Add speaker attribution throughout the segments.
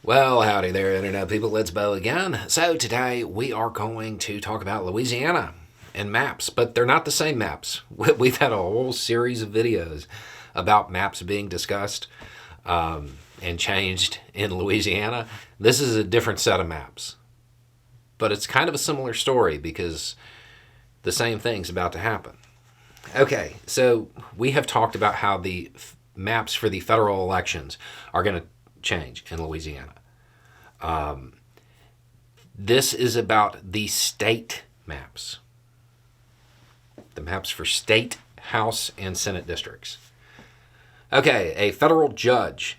Speaker 1: Well, howdy there, Internet people. It's Bo again. So, today we are going to talk about Louisiana and maps, but they're not the same maps. We've had a whole series of videos about maps being discussed and changed in Louisiana. This is a different set of maps, but it's kind of a similar story because the same thing's about to happen. Okay, so we have talked about how the maps for the federal elections are going to change in Louisiana. This is about the state maps. The maps for state, House, and Senate districts. Okay, a federal judge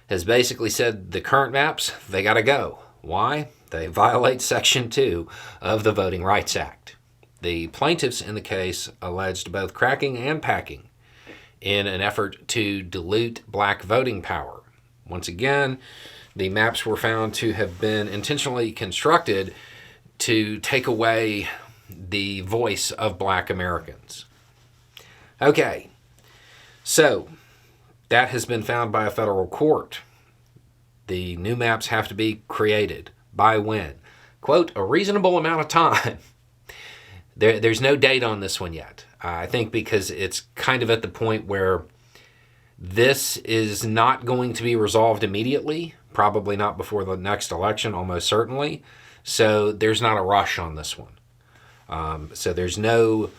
Speaker 1: has basically said the current maps, they gotta go. Why? They violate Section 2 of the Voting Rights Act. The plaintiffs in the case alleged both cracking and packing in an effort to dilute black voting power. Once again, the maps were found to have been intentionally constructed to take away the voice of black Americans. Okay, so that has been found by a federal court. The new maps have to be created. By when? Quote, a reasonable amount of time. There's no date on this one yet. I think because it's kind of at the point where this is not going to be resolved immediately, probably not before the next election, almost certainly. So there's not a rush on this one. So there's no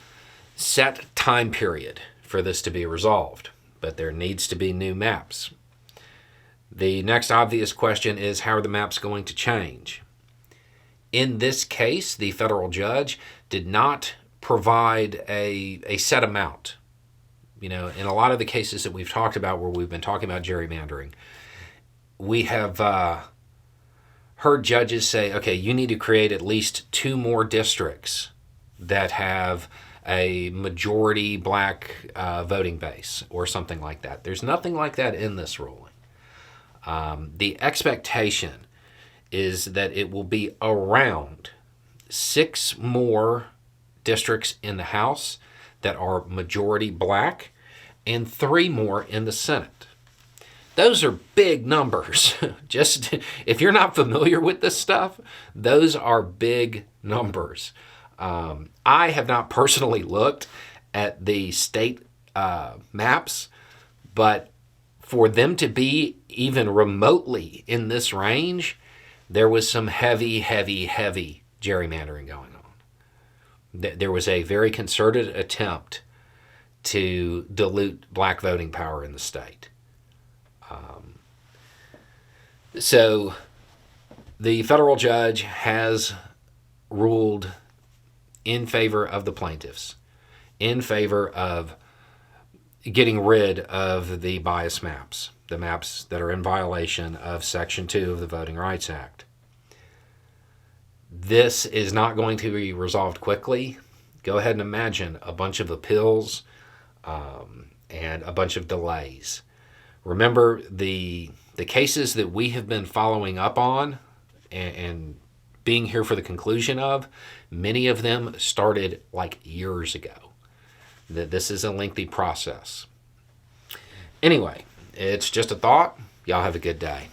Speaker 1: set time period for this to be resolved, but there needs to be new maps. The next obvious question is, how are the maps going to change? In this case, the federal judge did not provide a set amount. You know, in a lot of the cases that we've talked about where we've been talking about gerrymandering, we have heard judges say, okay, you need to create at least 2 more districts that have a majority black voting base or something like that. There's nothing like that in this ruling. The expectation is that it will be around 6 more districts in the House that are majority black, and 3 more in the Senate. Those are big numbers. Just if you're not familiar with this stuff, those are big numbers. I have not personally looked at the state maps, but for them to be even remotely in this range, there was some heavy gerrymandering going on. There was a very concerted attempt to dilute black voting power in the state. So the federal judge has ruled in favor of the plaintiffs, in favor of getting rid of the bias maps, the maps that are in violation of Section 2 of the Voting Rights Act. This is not going to be resolved quickly. Go ahead and imagine a bunch of appeals and a bunch of delays. Remember, the cases that we have been following up on and being here for the conclusion of, many of them started like years ago. This is a lengthy process. Anyway, it's just a thought. Y'all have a good day.